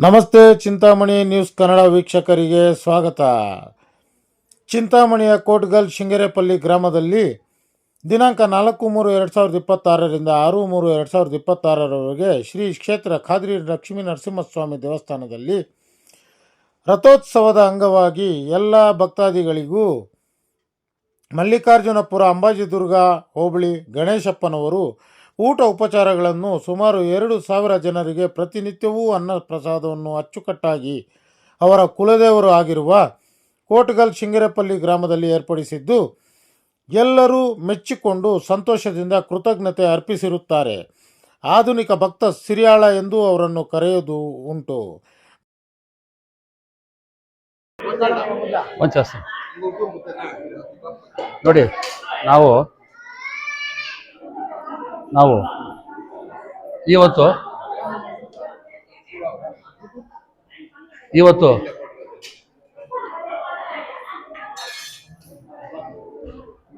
ನಮಸ್ತೆ ಚಿಂತಾಮಣಿ ನ್ಯೂಸ್ ಕನ್ನಡ ವೀಕ್ಷಕರಿಗೆ ಸ್ವಾಗತ. ಚಿಂತಾಮಣಿಯ ಕೋಟ್ಗಲ್ ಶಿಂಗರೇಪಲ್ಲಿ ಗ್ರಾಮದಲ್ಲಿ ದಿನಾಂಕ 4-3-2026 6-3-2026 ಶ್ರೀ ಕ್ಷೇತ್ರ ಖಾದ್ರಿ ಲಕ್ಷ್ಮೀ ನರಸಿಂಹಸ್ವಾಮಿ ದೇವಸ್ಥಾನದಲ್ಲಿ ರಥೋತ್ಸವದ ಅಂಗವಾಗಿ ಎಲ್ಲ ಭಕ್ತಾದಿಗಳಿಗೂ ಮಲ್ಲಿಕಾರ್ಜುನಪುರ ಅಂಬಾಜಿದುರ್ಗ ಹೋಬಳಿ ಗಣೇಶಪ್ಪನವರು ಊಟ ಉಪಚಾರಗಳನ್ನು ಸುಮಾರು 2,000 ಜನರಿಗೆ ಪ್ರತಿನಿತ್ಯವೂ ಅನ್ನ ಪ್ರಸಾದವನ್ನು ಅಚ್ಚುಕಟ್ಟಾಗಿ ಅವರ ಕುಲದೇವರು ಆಗಿರುವ ಕೋಟ್ಗಲ್ ಶಿಂಗರೇಪಲ್ಲಿ ಗ್ರಾಮದಲ್ಲಿ ಏರ್ಪಡಿಸಿದ್ದು ಎಲ್ಲರೂ ಮೆಚ್ಚಿಕೊಂಡು ಸಂತೋಷದಿಂದ ಕೃತಜ್ಞತೆ ಅರ್ಪಿಸಿರುತ್ತಾರೆ. ಆಧುನಿಕ ಭಕ್ತ ಸಿರಿಯಾಳ ಎಂದು ಅವರನ್ನು ಕರೆಯುವುದು ಉಂಟು. ನೋಡಿ, ನಾವು ಇವತ್ತು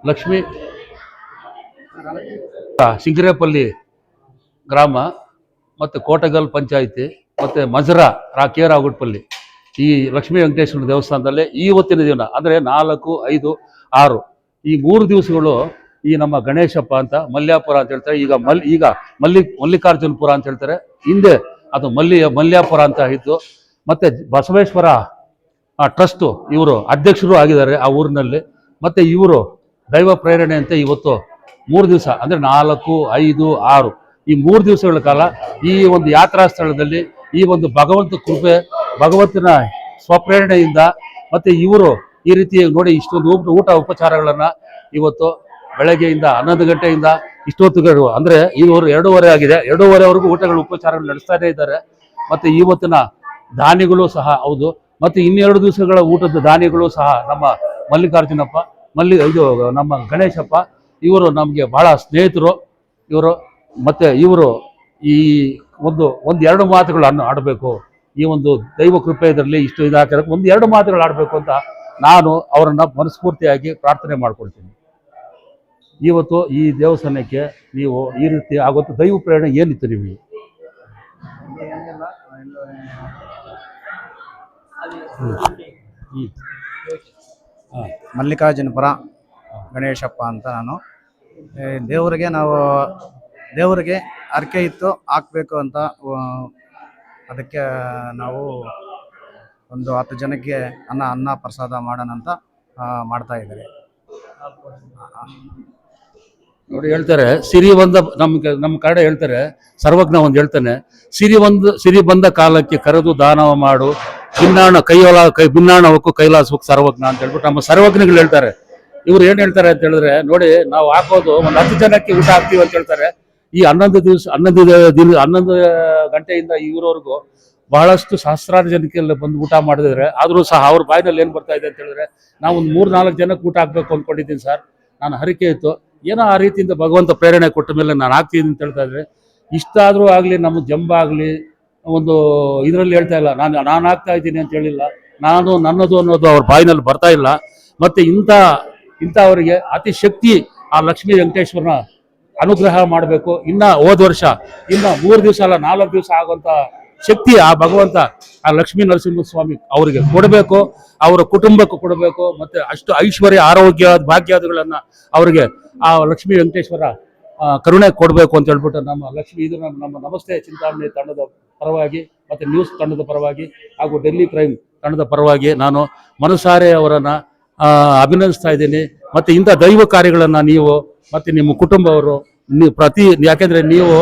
ಲಕ್ಷ್ಮೀ ಶಿಂಗರೇಪಲ್ಲಿ ಗ್ರಾಮ ಮತ್ತು ಕೋಟಗಲ್ ಪಂಚಾಯಿತಿ ಮತ್ತು ಮಜರಾ ರಾಗುಟ್ಪಲ್ಲಿ ಈ ಲಕ್ಷ್ಮೀ ವೆಂಕಟೇಶ್ವರ ದೇವಸ್ಥಾನದಲ್ಲಿ ಇವತ್ತಿನ ದಿನ ಅಂದರೆ 4, 5, 6 ಈ 3 ದಿವಸಗಳು ಈ ನಮ್ಮ ಗಣೇಶಪ್ಪ ಅಂತ ಮಲ್ಯಾಪುರ ಅಂತ ಹೇಳ್ತಾರೆ. ಈಗ ಮಲ್ಲಿಕಾರ್ಜುನಪುರ ಅಂತ ಹೇಳ್ತಾರೆ. ಹಿಂದೆ ಅದು ಮಲ್ಯಾಪುರ ಅಂತ ಇತ್ತು. ಮತ್ತೆ ಬಸವೇಶ್ವರ ಟ್ರಸ್ಟ್ ಇವರು ಅಧ್ಯಕ್ಷರು ಆಗಿದ್ದಾರೆ ಆ ಊರಿನಲ್ಲಿ. ಮತ್ತೆ ಇವರು ದೈವ ಪ್ರೇರಣೆ ಅಂತ ಇವತ್ತು 3 ದಿವಸ ಅಂದರೆ 4, 5, 6 ಈ 3 ದಿವಸಗಳ ಕಾಲ ಈ ಒಂದು ಯಾತ್ರಾ ಸ್ಥಳದಲ್ಲಿ ಈ ಒಂದು ಭಗವಂತ ಕೃಪೆ, ಭಗವಂತನ ಸ್ವಪ್ರೇರಣೆಯಿಂದ ಮತ್ತೆ ಇವರು ಈ ರೀತಿ ನೋಡಿ ಇಷ್ಟೊಂದು ಊಟ ಉಪಚಾರಗಳನ್ನ ಇವತ್ತು ಬೆಳಗ್ಗೆಯಿಂದ 11 ಗಂಟೆಯಿಂದ ಇಷ್ಟೊತ್ತುಗಳು ಅಂದರೆ ಇವರು 2:30 ಆಗಿದೆ, 2:30ವರೆಗೂ ಊಟಗಳು ಉಪಚಾರಗಳು ನಡೆಸ್ತಾನೆ ಇದ್ದಾರೆ. ಮತ್ತೆ ಇವತ್ತಿನ ದಾನಿಗಳು ಸಹ ಹೌದು. ಮತ್ತೆ 2 ದಿವಸಗಳ ಊಟದ ದಾನಿಗಳು ಸಹ ನಮ್ಮ ಮಲ್ಲಿಕಾರ್ಜುನಪ್ಪ ಇದು ನಮ್ಮ ಗಣೇಶಪ್ಪ ಇವರು ನಮಗೆ ಬಹಳ ಸ್ನೇಹಿತರು ಇವರು. ಮತ್ತೆ ಇವರು ಈ ಒಂದು 2 ಮಾತುಗಳನ್ನು ಆಡಬೇಕು, ಈ ಒಂದು ದೈವ ಕೃಪೆ ಇದರಲ್ಲಿ ಇಷ್ಟು ಇದಾಕಿರೋಕೆ 1-2 ಮಾತುಗಳು ಆಡಬೇಕು ಅಂತ ನಾನು ಅವರನ್ನ ಮನಸ್ಫೂರ್ತಿಯಾಗಿ ಪ್ರಾರ್ಥನೆ ಮಾಡ್ಕೊಳ್ತೀನಿ. ಇವತ್ತು ಈ ದೇವಸ್ಥಾನಕ್ಕೆ ನೀವು ಈ ರೀತಿ ಆಗೋದು ದೈವ ಪ್ರೇರಣೆ ಏನಿತ್ತು ನಿಮಗೆ? ಮಲ್ಲಿಕಾರ್ಜುನಪುರ ಗಣೇಶಪ್ಪ ಅಂತ ನಾನು. ದೇವರಿಗೆ ಅರ್ಕೆ ಇತ್ತು ಹಾಕಬೇಕು ಅಂತ, ಅದಕ್ಕೆ ನಾವು ಒಂದು 10 ಜನಕ್ಕೆ ಅನ್ನ ಪ್ರಸಾದ ಮಾಡೋಣ ಅಂತ ಮಾಡ್ತಾ ಇದ್ದಾರೆ. ನೋಡಿ, ಹೇಳ್ತಾರೆ ಸಿರಿ ಬಂದ ನಮ್ಮ ಕನ್ನಡ ಹೇಳ್ತಾರೆ, ಸರ್ವಜ್ಞ ಒಂದು ಹೇಳ್ತಾನೆ, ಸಿರಿ ಬಂದ ಕಾಲಕ್ಕೆ ಕರೆದು ದಾನವ ಮಾಡು, ಭಿನ್ನಾಣವಕ್ಕೂ ಕೈಲಾಸವಕ್ಕೂ ಸರ್ವಜ್ಞ ಅಂತ ಹೇಳ್ಬಿಟ್ಟು ನಮ್ಮ ಸರ್ವಜ್ಞಗಳು ಹೇಳ್ತಾರೆ. ಇವ್ರು ಏನ್ ಹೇಳ್ತಾರೆ ಅಂತ ಹೇಳಿದ್ರೆ, ನೋಡಿ ನಾವು ಹಾಕೋದು ಒಂದು 10 ಜನಕ್ಕೆ ಊಟ ಹಾಕ್ತೀವಿ ಅಂತ ಹೇಳ್ತಾರೆ. ಈ 11 ಗಂಟೆಯಿಂದ ಇವರವರೆಗೂ ಬಹಳಷ್ಟು ಸಹಸ್ರಾರು ಜನಕ್ಕೆ ಬಂದು ಊಟ ಮಾಡಿದ್ರೆ, ಆದ್ರೂ ಸಹ ಅವ್ರ ಬಾಯಿನಲ್ಲಿ ಏನ್ ಬರ್ತಾ ಇದೆ ಅಂತ ಹೇಳಿದ್ರೆ, ನಾವು ಒಂದು 3-4 ಜನಕ್ಕೆ ಊಟ ಹಾಕ್ಬೇಕು ಅಂದ್ಕೊಂಡಿದ್ದೀನಿ ಸರ್, ನಾನು ಹರಿಕೆ ಇತ್ತು, ಏನೋ ಆ ರೀತಿಯಿಂದ ಭಗವಂತ ಪ್ರೇರಣೆ ಕೊಟ್ಟ ಮೇಲೆ ನಾನು ಹಾಕ್ತೀನಿ ಅಂತ ಹೇಳ್ತಾ ಇದ್ರೆ, ಇಷ್ಟಾದ್ರೂ ಆಗ್ಲಿ ನಮ್ಮ ಜಂಬ ಆಗ್ಲಿ ಒಂದು ಇದರಲ್ಲಿ ಹೇಳ್ತಾ ಇಲ್ಲ, ನಾನು ಹಾಕ್ತಾ ಇದ್ದೀನಿ ಅಂತ ಹೇಳಿಲ್ಲ, ನನ್ನದು ಅನ್ನೋದು ಅವ್ರ ಬಾಯಿನಲ್ಲಿ ಬರ್ತಾ ಇಲ್ಲ. ಮತ್ತೆ ಇಂಥವರಿಗೆ ಅತಿ ಶಕ್ತಿ ಆ ಲಕ್ಷ್ಮೀ ವೆಂಕಟೇಶ್ವರನ ಅನುಗ್ರಹ ಮಾಡಬೇಕು. ಹೋದ ವರ್ಷ 3 ದಿವಸ ಅಲ್ಲ 4 ದಿವಸ ಆಗುವಂತ ಶಕ್ತಿ ಆ ಭಗವಂತ ಆ ಲಕ್ಷ್ಮೀ ನರಸಿಂಹಸ್ವಾಮಿ ಅವರಿಗೆ ಕೊಡಬೇಕು, ಅವರ ಕುಟುಂಬಕ್ಕೂ ಕೊಡಬೇಕು. ಮತ್ತೆ ಅಷ್ಟು ಐಶ್ವರ್ಯ, ಆರೋಗ್ಯ, ಭಾಗ್ಯಾದಿಗಳನ್ನ ಅವರಿಗೆ ಆ ಲಕ್ಷ್ಮೀ ವೆಂಕಟೇಶ್ವರ ಕರುಣೆ ಕೊಡಬೇಕು ಅಂತ ಹೇಳ್ಬಿಟ್ಟು ನಮ್ಮ ನಮಸ್ತೆ ಚಿಂತಾಮಣಿ ತಂಡದ ಪರವಾಗಿ ಮತ್ತೆ ನ್ಯೂಸ್ ತಂಡದ ಪರವಾಗಿ ಹಾಗೂ ಡೆಲ್ಲಿ ಪ್ರೈಮ್ ತಂಡದ ಪರವಾಗಿ ನಾನು ಮನಸಾರೆ ಅವರನ್ನ ಅಭಿನಂದಿಸ್ತಾ ಇದ್ದೀನಿ. ಮತ್ತೆ ಇಂಥ ದೈವ ಕಾರ್ಯಗಳನ್ನ ನೀವು ಮತ್ತೆ ನಿಮ್ಮ ಕುಟುಂಬವರು ಯಾಕೆಂದ್ರೆ ನೀವು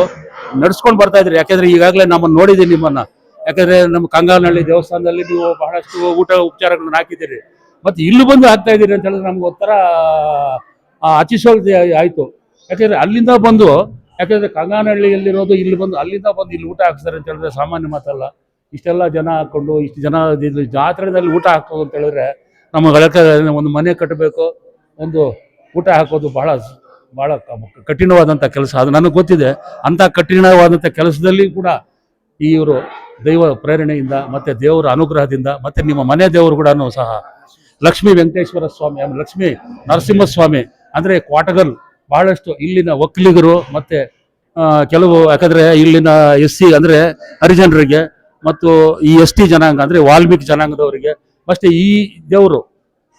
ನಡ್ಸ್ಕೊಂಡು ಬರ್ತಾ ಇದ್ರಿ. ಯಾಕೆಂದ್ರೆ ಈಗಾಗಲೇ ನಮ್ಮನ್ನು ನೋಡಿದ್ದೀನಿ ನಿಮ್ಮನ್ನ. ಯಾಕಂದ್ರೆ ನಮ್ಮ ಕಂಗಾನಹಳ್ಳಿ ದೇವಸ್ಥಾನದಲ್ಲಿ ನೀವು ಬಹಳಷ್ಟು ಊಟ ಉಪಚಾರಗಳನ್ನ ಹಾಕಿದ್ದೀರಿ, ಮತ್ತೆ ಇಲ್ಲಿ ಬಂದು ಹಾಕ್ತಾ ಇದ್ದೀರಿ ಅಂತ ಹೇಳಿದ್ರೆ ನಮ್ಗೆ ಒಂಥರ ಅತಿಶಯೋಕ್ತಿ ಆಯ್ತು. ಯಾಕೆಂದ್ರೆ ಅಲ್ಲಿಂದ ಬಂದು, ಯಾಕೆಂದ್ರೆ ಕಂಗಾನಹಳ್ಳಿಯಲ್ಲಿರೋದು ಇಲ್ಲಿ ಬಂದು ಅಲ್ಲಿಂದ ಬಂದು ಇಲ್ಲಿ ಊಟ ಹಾಕ್ತಾರೆ ಅಂತ ಹೇಳಿದ್ರೆ ಸಾಮಾನ್ಯ ಮಾತಲ್ಲ. ಇಷ್ಟೆಲ್ಲ ಜನ ಹಾಕೊಂಡು ಇಷ್ಟು ಜನ ಜಾತ್ರೆಯಲ್ಲಿ ಊಟ ಹಾಕೋದು ಅಂತ ಹೇಳಿದ್ರೆ ನಮಗೆ ಒಂದು ಮನೆ ಕಟ್ಟಬೇಕು, ಒಂದು ಊಟ ಹಾಕೋದು ಬಹಳ ಕಠಿಣವಾದಂಥ ಕೆಲಸ. ಅದು ನನಗೆ ಗೊತ್ತಿದೆ. ಅಂಥ ಕಠಿಣವಾದಂಥ ಕೆಲಸದಲ್ಲಿ ಕೂಡ ಇವರು ದೈವ ಪ್ರೇರಣೆಯಿಂದ ಮತ್ತೆ ದೇವರ ಅನುಗ್ರಹದಿಂದ ಮತ್ತೆ ನಿಮ್ಮ ಮನೆ ದೇವರು ಕೂಡ ಸಹ ಲಕ್ಷ್ಮೀ ವೆಂಕಟೇಶ್ವರ ಸ್ವಾಮಿ, ಲಕ್ಷ್ಮೀ ನರಸಿಂಹಸ್ವಾಮಿ ಅಂದರೆ ಕೋಟಗಲ್ ಬಹಳಷ್ಟು ಇಲ್ಲಿನ ಒಕ್ಕಲಿಗರು ಮತ್ತೆ ಕೆಲವು, ಯಾಕಂದರೆ ಇಲ್ಲಿನ SC ಅಂದರೆ ಹರಿಜನರಿಗೆ ಮತ್ತು ಈ ST ಜನಾಂಗ ಅಂದರೆ ವಾಲ್ಮೀಕಿ ಜನಾಂಗದವರಿಗೆ ಮತ್ತೆ ಈ ದೇವರು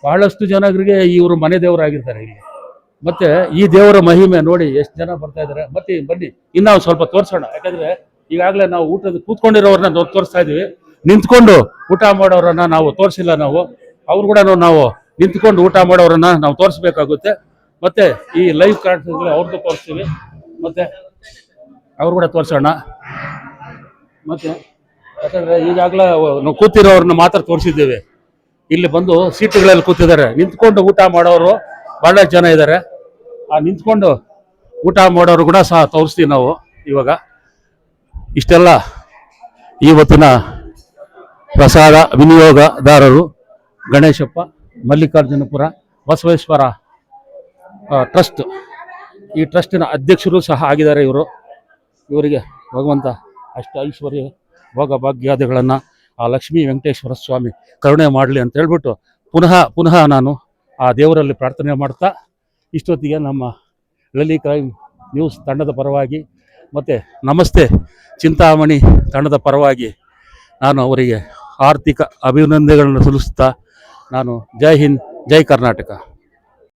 ಬಹಳಷ್ಟು ಜನರಿಗೆ ಇವರು ಮನೆ ದೇವರಾಗಿರ್ತಾರೆ ಇಲ್ಲಿ. ಮತ್ತೆ ಈ ದೇವರ ಮಹಿಮೆ ನೋಡಿ ಎಷ್ಟು ಜನ ಬರ್ತಾ ಇದ್ದಾರೆ. ಮತ್ತೆ ಬನ್ನಿ ಇನ್ನೂ ಸ್ವಲ್ಪ ತೋರಿಸೋಣ. ಯಾಕಂದ್ರೆ ಈಗಾಗಲೇ ನಾವು ಊಟದ ಕೂತ್ಕೊಂಡಿರೋರನ್ನ ತೋರಿಸ್ತಾ ಇದೀವಿ, ನಿಂತ್ಕೊಂಡು ಊಟ ಮಾಡೋರನ್ನ ನಾವು ತೋರಿಸಿಲ್ಲ. ಅವ್ರು ಕೂಡ ನಾವು ನಿಂತ್ಕೊಂಡು ಊಟ ಮಾಡೋರನ್ನ ನಾವು ತೋರಿಸ್ಬೇಕಾಗುತ್ತೆ. ಮತ್ತೆ ಈ ಲೈವ್ ಕಾಣಿಸಿದ್ರೆ ಅವ್ರದ್ದು ತೋರಿಸ್ತೀವಿ, ಮತ್ತೆ ಅವ್ರು ಕೂಡ ತೋರಿಸೋಣ. ಮತ್ತೆ ಯಾಕಂದ್ರೆ ಈಗಾಗಲೇ ನಾವು ಕೂತಿರೋರನ್ನ ಮಾತ್ರ ತೋರಿಸಿದ್ದೇವೆ. ಇಲ್ಲಿ ಬಂದು ಸೀಟುಗಳಲ್ಲಿ ಕೂತಿದ್ದಾರೆ. ನಿಂತ್ಕೊಂಡು ಊಟ ಮಾಡೋರು ಬಹಳ ಜನ ಇದ್ದಾರೆ. ಆ ನಿಂತ್ಕೊಂಡು ಊಟ ಮಾಡೋರು ಕೂಡ ಸಹ ತೋರಿಸ್ತೀವಿ ನಾವು. ಇವಾಗ ಇಷ್ಟೆಲ್ಲ ಇವತ್ತಿನ ಪ್ರಸಾದ ವಿನಿಯೋಗದಾರರು ಗಣೇಶಪ್ಪ, ಮಲ್ಲಿಕಾರ್ಜುನಪುರ ಬಸವೇಶ್ವರ ಟ್ರಸ್ಟ್, ಈ ಟ್ರಸ್ಟಿನ ಅಧ್ಯಕ್ಷರು ಸಹ ಆಗಿದ್ದಾರೆ ಇವರು. ಇವರಿಗೆ ಭಗವಂತ ಅಷ್ಟ ಐಶ್ವರ್ಯ ಭೋಗ ಭಾಗ್ಯಾದಿಗಳನ್ನು ಆ ಲಕ್ಷ್ಮೀ ವೆಂಕಟೇಶ್ವರ ಸ್ವಾಮಿ ಕರುಣೆ ಮಾಡಲಿ ಅಂತ ಹೇಳ್ಬಿಟ್ಟು ಪುನಃ ನಾನು ಆ ದೇವರಲ್ಲಿ ಪ್ರಾರ್ಥನೆ ಮಾಡ್ತಾ ಇಷ್ಟೊತ್ತಿಗೆ ನಮ್ಮ ಲಲಿ ಕ್ರೈಮ್ ನ್ಯೂಸ್ ತಂಡದ ಪರವಾಗಿ ಮತ್ತು ನಮಸ್ತೆ ಚಿಂತಾಮಣಿ ತಂಡದ ಪರವಾಗಿ ನಾನು ಅವರಿಗೆ ಆರ್ಥಿಕ ಅಭಿನಂದನೆಗಳನ್ನು ಸಲ್ಲಿಸ್ತಾ ನಾನು ಜೈ ಹಿಂದ್ ಜೈ ಕರ್ನಾಟಕ.